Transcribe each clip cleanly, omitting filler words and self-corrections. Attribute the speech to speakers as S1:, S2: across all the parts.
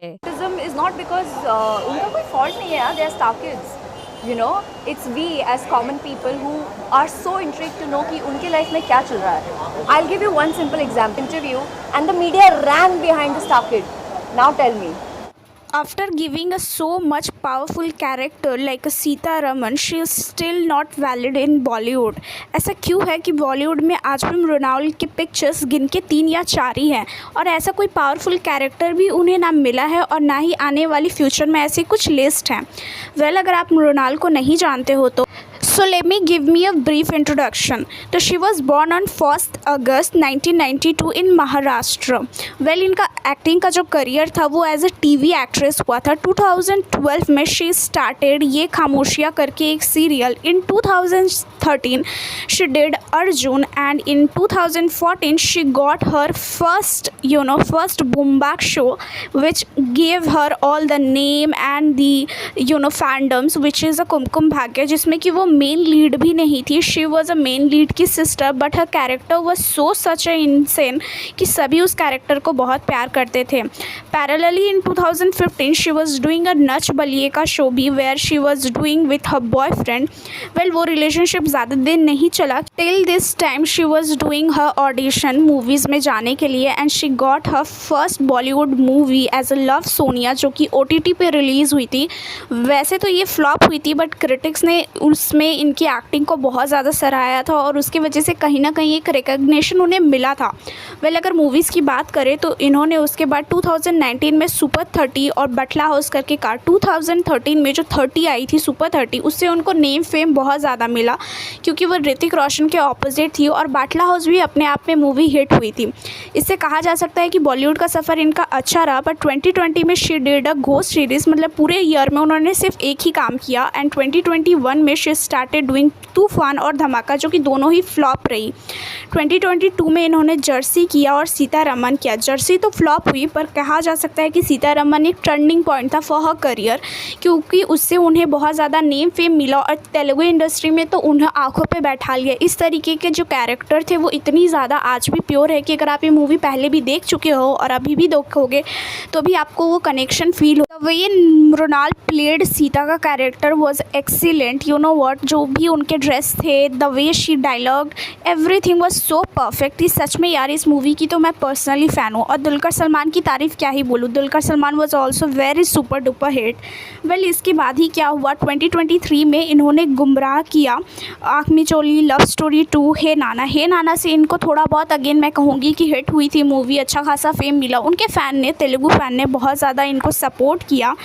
S1: Autism is not because उनका कोई fault नहीं है यार, they are star kids. You know, it's we as common people who are so intrigued to know कि उनके life में क्या चल रहा है. I'll give you one simple example. Interview and the media ran behind the star kid. Now tell me.
S2: After giving a so much powerful character like a Sita Raman, she is still not valid in Bollywood. ऐसा क्यों है कि बॉलीवुड में आज भी मृणाल के pictures गिन के 3 या 4 ही हैं और ऐसा कोई पावरफुल कैरेक्टर भी उन्हें ना मिला है और ना ही आने वाली फ्यूचर में ऐसी कुछ लिस्ट हैं. अगर आप मृणाल को नहीं जानते हो तो So let me give me a brief introduction. So she was born on 1st August 1992 in Maharashtra. इनका एक्टिंग का जो करियर था वो एज अ टीवी एक्ट्रेस हुआ था. 2012 में शी स्टार्टेड ये खामोशियाँ करके एक serial. In 2013 she did Arjun and in 2014 she got her first boom bap show which gave her all the name and the fandoms which is a Kumkum Bhagya, जिसमें कि वो main lead भी नहीं थी. She was a main lead की sister but her character was so such a insane कि सभी उस कैरेक्टर को बहुत प्यार करते थे. Parallelly in 2015 she was doing a Nach Baliye का शो भी where she was doing with her boyfriend. वो रिलेशनशिप ज़्यादा दिन नहीं चला. Till this time she was doing her audition movies में जाने के लिए and she got her first Bollywood movie as a love Sonia जो कि OTT पे रिलीज़ हुई थी. वैसे तो ये फ्लॉप हुई थी बट क्रिटिक्स ने उसमें इनकी एक्टिंग को बहुत ज़्यादा सराहा था और उसकी वजह से कहीं ना कहीं एक रिकग्निशन उन्हें मिला था. अगर मूवीज़ की बात करें तो इन्होंने उसके बाद 2019 में सुपर 30 और बटला हाउस करके 2013 में जो 30 आई थी सुपर 30, उससे उनको नेम फेम बहुत ज़्यादा मिला क्योंकि वो ऋतिक रोशन के ऑपोजिट थी और बाटला हाउस भी अपने आप में मूवी हिट हुई थी. इससे कहा जा सकता है कि बॉलीवुड का सफ़र इनका अच्छा रहा. बट 2020 में she did a ghost series, मतलब पूरे ईयर में उन्होंने सिर्फ एक ही काम किया. एंड 2021 में शी स्टार्टेड डूइंग तूफान और धमाका जो कि दोनों ही फ्लॉप रही. 2022 में इन्होंने जर्सी किया और सीता रमन किया. जर्सी तो फ्लॉप हुई पर कहा जा सकता है कि सीता रमन एक टर्निंग पॉइंट था फॉर हर करियर क्योंकि उससे उन्हें बहुत ज़्यादा नेम फेम मिला और तेलुगु इंडस्ट्री में तो उन्हें आंखों पे बैठा लिया. इस तरीके के जो कैरेक्टर थे वो इतनी ज़्यादा आज भी प्योर है कि अगर आप ये मूवी पहले भी देख चुके हो और अभी भी देखोगे तो भी आपको वो कनेक्शन फील हो. वही मृणाल प्लेड सीता का character was excellent. You know what, जो भी उनके ड्रेस थे, the way she dialogue, everything was so perfect. सच में यार इस मूवी की तो मैं पर्सनली फ़ैन हूँ. और दुलकर सलमान की तारीफ़ क्या ही बोलूँ, Dulquer Salman was also very super duper hit. इसके बाद ही क्या हुआ, 2023 में इन्होंने गुमराह किया, आँख में चोली, लव स्टोरी 2, हे नाना से इनको थोड़ा बहुत अगेन मैं कहूँगी कि हिट हुई थी मूवी. अच्छा खासा फेम मिला. उनके फ़ैन ने, तेलुगु फ़ैन ने बहुत ज़्यादा इनको सपोर्ट किया.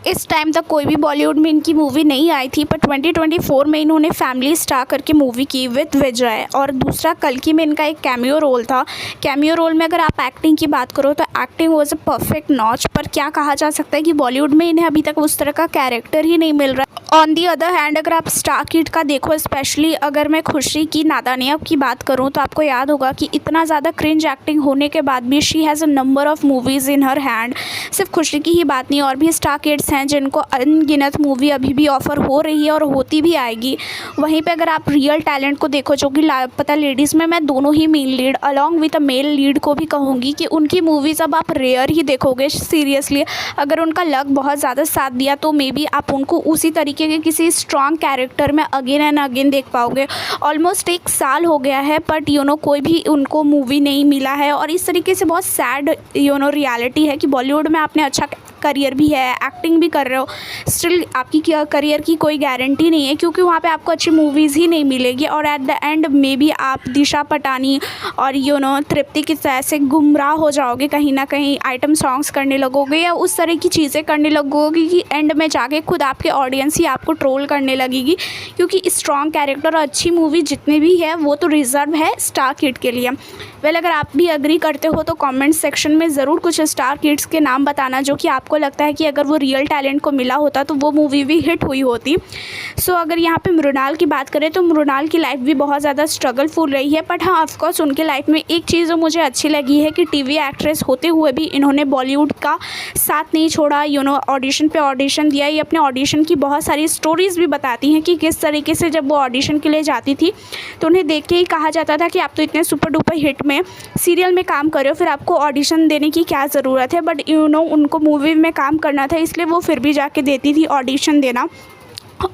S2: इस टाइम तक कोई भी बॉलीवुड में इनकी मूवी नहीं आई थी पर 2024 में इन्होंने फैमिली स्टार करके मूवी की विद विजय. और दूसरा कल्कि में इनका एक कैमियो रोल था. कैमियो रोल में अगर आप एक्टिंग की बात करो तो acting was a perfect notch. पर क्या कहा जा सकता है कि बॉलीवुड में इन्हें अभी तक उस तरह का कैरेक्टर ही नहीं मिल रहा. ऑन दी अदर हैंड अगर आप स्टार किड का देखो, स्पेशली अगर मैं खुशी की नादानिया की बात करूं तो आपको याद होगा कि इतना ज़्यादा क्रिंज एक्टिंग होने के बाद भी she has a number of movies in her hand. सिर्फ खुशी की ही बात नहीं, और भी स्टार किड्स हैं जिनको अनगिनत मूवी अभी भी ऑफ़र हो रही है और होती भी आएगी. वहीं पे अगर आप रियल टैलेंट को देखो जो कि पता लेडीज़ में मैं दोनों ही main lead along with a male lead को भी कहूँगी कि उनकी मूवीज़ अब आप रेयर ही देखोगे. सीरियसली अगर उनका लक बहुत ज़्यादा साथ दिया तो मे बी आप उनको उसी तरीके के किसी स्ट्रॉन्ग कैरेक्टर में अगेन एंड अगेन देख पाओगे. ऑलमोस्ट 1 साल हो गया है बट कोई भी उनको मूवी नहीं मिला है. और इस तरीके से बहुत सैड रियलिटी है कि बॉलीवुड में आपने अच्छा करियर भी है, एक्टिंग भी कर रहे हो, स्टिल आपकी करियर की कोई गारंटी नहीं है क्योंकि वहाँ पे आपको अच्छी मूवीज़ ही नहीं मिलेगी. और at the end may be आप दिशा पटानी और तृप्ति की तरह से गुमराह हो जाओगे, कहीं ना कहीं आइटम सॉन्ग्स करने लगोगे या उस तरह की चीज़ें करने लगोगे कि एंड में जाके खुद आपके ऑडियंस ही आपको ट्रोल करने लगेगी. क्योंकि स्ट्रॉन्ग कैरेक्टर और अच्छी मूवी जितनी भी है वो तो रिजर्व है स्टार किड के लिए. अगर आप भी अग्री करते हो तो कमेंट सेक्शन में ज़रूर कुछ स्टार किड्स के नाम बताना जो कि आपको आपको लगता है कि अगर वो रियल टैलेंट को मिला होता तो वो मूवी भी हिट हुई होती। सो अगर यहाँ पे मृणाल की बात करें तो मृणाल की लाइफ भी बहुत ज़्यादा स्ट्रगलफुल रही है, बट हाँ ऑफकोर्स उनके लाइफ में एक चीज़ जो मुझे अच्छी लगी है कि टीवी एक्ट्रेस होते हुए भी इन्होंने बॉलीवुड का साथ नहीं छोड़ा। ऑडिशन पे ऑडिशन दिया। ये अपने ऑडिशन की बहुत सारी स्टोरीज़ भी बताती हैं कि किस तरीके से जब वो ऑडिशन के लिए जाती थी तो उन्हें देख के ही कहा जाता था कि आप तो इतने सुपर डुपर हिट में सीरियल में काम कर रहे हो, फिर आपको ऑडिशन देने की क्या ज़रूरत है। बट उनको मूवी में काम करना था, इसलिए वो फिर भी जाके देती थी ऑडिशन देना,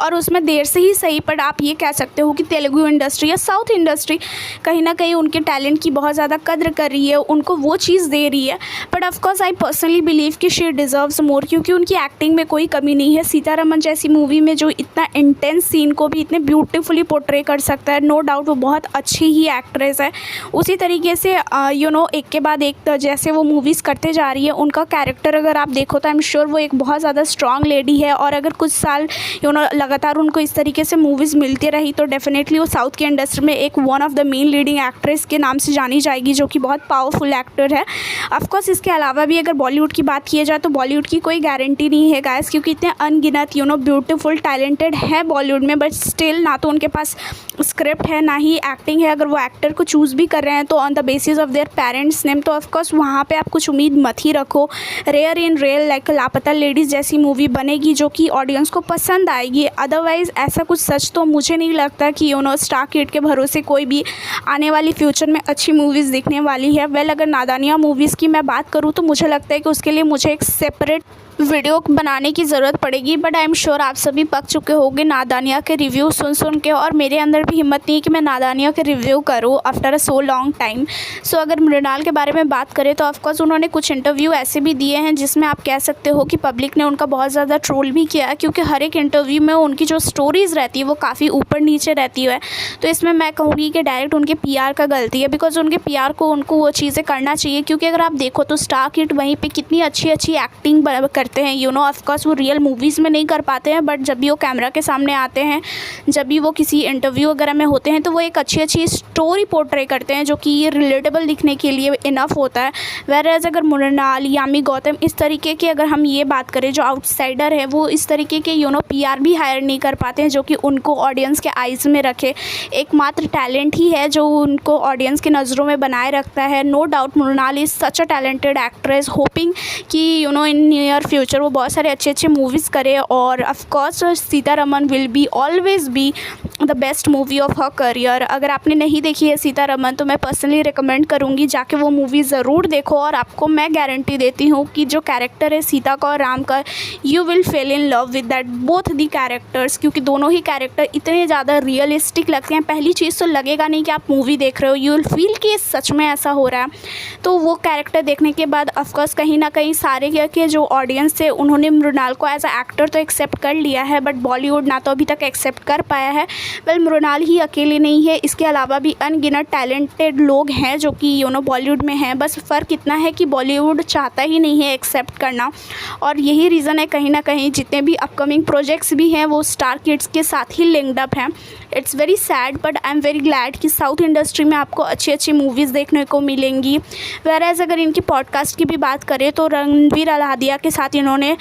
S2: और उसमें देर से ही सही, पर आप ये कह सकते हो कि तेलुगु इंडस्ट्री या साउथ इंडस्ट्री कहीं ना कहीं उनके टैलेंट की बहुत ज़्यादा कद्र कर रही है, उनको वो चीज़ दे रही है। But of course I personally believe कि शी डिज़र्व्स मोर, क्योंकि उनकी एक्टिंग में कोई कमी नहीं है। सीतारमन जैसी मूवी में जो इतना इंटेंस सीन को भी इतने ब्यूटीफुली पोर्ट्रे कर सकता है, नो डाउट वो बहुत अच्छी ही एक्ट्रेस है। उसी तरीके से एक के बाद एक जैसे वो मूवीज़ करते जा रही है, उनका कैरेक्टर अगर आप देखो तो आई एम श्योर वो एक बहुत ज़्यादा स्ट्रॉन्ग लेडी है, और अगर कुछ साल लगातार उनको इस तरीके से मूवीज़ मिलती रही तो डेफिनेटली वो साउथ की इंडस्ट्री में एक one of the main leading actress के नाम से जानी जाएगी, जो कि बहुत पावरफुल एक्टर है। ऑफकोर्स इसके अलावा भी अगर बॉलीवुड की बात की जाए तो बॉलीवुड की कोई गारंटी नहीं है गाइस, क्योंकि इतने अनगिनत ब्यूटीफुल टैलेंटेड है बॉलीवुड में, बट स्टिल ना तो उनके पास स्क्रिप्ट है ना ही एक्टिंग है। अगर वो एक्टर को चूज़ भी कर रहे हैं तो on the basis of their parents name, तो ऑफकोर्स वहाँ पे आप कुछ उम्मीद मत ही रखो। रेयर इन रियल लाइक लापता लेडीज़ जैसी मूवी बनेगी जो कि ऑडियंस को पसंद आएगी। अदरवाइज़ ऐसा कुछ सच तो मुझे नहीं लगता कि स्टार किड के भरोसे कोई भी आने वाली फ्यूचर में अच्छी मूवीज़ दिखने वाली है। वेल अगर नादानिया मूवीज़ की मैं बात करूँ तो मुझे लगता है कि उसके लिए मुझे एक सेपरेट वीडियो बनाने की ज़रूरत पड़ेगी, बट आई एम श्योर आप सभी पक चुके होंगे नादानिया के रिव्यू सुन के, और मेरे अंदर भी हिम्मत नहीं है कि मैं नादानिया के रिव्यू करूँ after a so long time. So अगर मृणाल के बारे में बात करें तो ऑफकोर्स उन्होंने कुछ इंटरव्यू ऐसे भी दिए हैं जिसमें आप कह सकते हो कि पब्लिक ने उनका बहुत ज़्यादा ट्रोल भी किया, क्योंकि हर एक इंटरव्यू में उनकी जो स्टोरीज़ रहती है वो काफ़ी ऊपर नीचे रहती है। तो इसमें मैं कहूँगी कि डायरेक्ट उनके PR का गलती है, बिकॉज उनके PR को उनको वो चीज़ें करना चाहिए, क्योंकि अगर आप देखो तो स्टार किड वहीं पर कितनी अच्छी एक्टिंग करते हैं। ऑफकोर्स वो रियल मूवीज़ में नहीं कर पाते हैं, बट जब भी वो कैमरा के सामने आते हैं, जब भी वो किसी इंटरव्यू वगैरह में होते हैं तो वो एक अच्छी स्टोरी पोर्ट्रे करते हैं, जो कि ये रिलेटेबल दिखने के लिए इनफ होता है। वेरएज़ अगर मृणाल, यामी गौतम इस तरीके के अगर हम ये बात करें जो आउटसाइडर है, वो इस तरीके के PR भी हायर नहीं कर पाते हैं जो कि उनको ऑडियंस के आइज़ में रखे। एकमात्र टैलेंट ही है जो उनको ऑडियंस की नज़रों में बनाए रखता है। No doubt Mrunal is such a talented actress, hoping कि इन नियर फ्यूचर वो बहुत सारे अच्छे मूवीज़ करे, और of course Sitharaman will be always be the best movie of her career. अगर आपने नहीं देखी है सीतारमन तो मैं पर्सनली रिकमेंड करूँगी जाके वो मूवी ज़रूर देखो, और आपको मैं गारंटी देती हूँ कि जो कैरेक्टर है सीता का और राम का, you will fail in love with that both the characters, क्योंकि दोनों ही कैरेक्टर इतने ज़्यादा रियलिस्टिक लगते हैं। पहली चीज़ तो लगेगा नहीं कि आप मूवी देख रहे हो, यू विल फील कि सच में ऐसा हो रहा है। तो वो कैरेक्टर देखने के बाद ऑफकोर्स कहीं ना कहीं सारे के जो ऑडियंस थे उन्होंने मृणाल को एज अ एक्टर तो एक्सेप्ट कर लिया है, बट बॉलीवुड ना तो अभी तक एक्सेप्ट कर पाया है। वेल मृणाल ही अकेले नहीं है, इसके अलावा भी अनगिनत टैलेंटेड लोग हैं जो कि बॉलीवुड में हैं, बस फ़र्क इतना है कि बॉलीवुड चाहता ही नहीं है एक्सेप्ट करना, और यही रीज़न है कहीं ना कहीं जितने भी अपकमिंग प्रोजेक्ट्स भी हैं वो स्टार किड्स के साथ ही लिंक्ड अप हैं। It's very sad but I am very glad कि साउथ इंडस्ट्री में आपको अच्छी मूवीज़ देखने को मिलेंगी। वेरएज़ अगर इनकी पॉडकास्ट की भी बात करें तो रणवीर अलादिया के साथ इन्होंने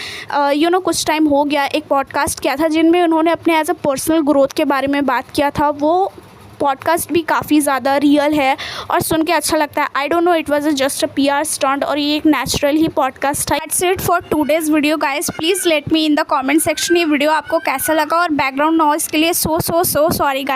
S2: कुछ टाइम हो गया एक पॉडकास्ट किया था जिनमें उन्होंने अपने एज अ पर्सनल ग्रोथ के बारे में बात किया था। वो पॉडकास्ट भी काफ़ी ज़्यादा रियल है और सुन के अच्छा लगता है। I don't know it was just a PR stunt और ये एक नेचुरल ही पॉडकास्ट है। That's it for today's video guys, please let me in the comment section ये वीडियो आपको कैसा लगा, और बैकग्राउंड नॉइज़ के लिए सो सॉरी गाइस।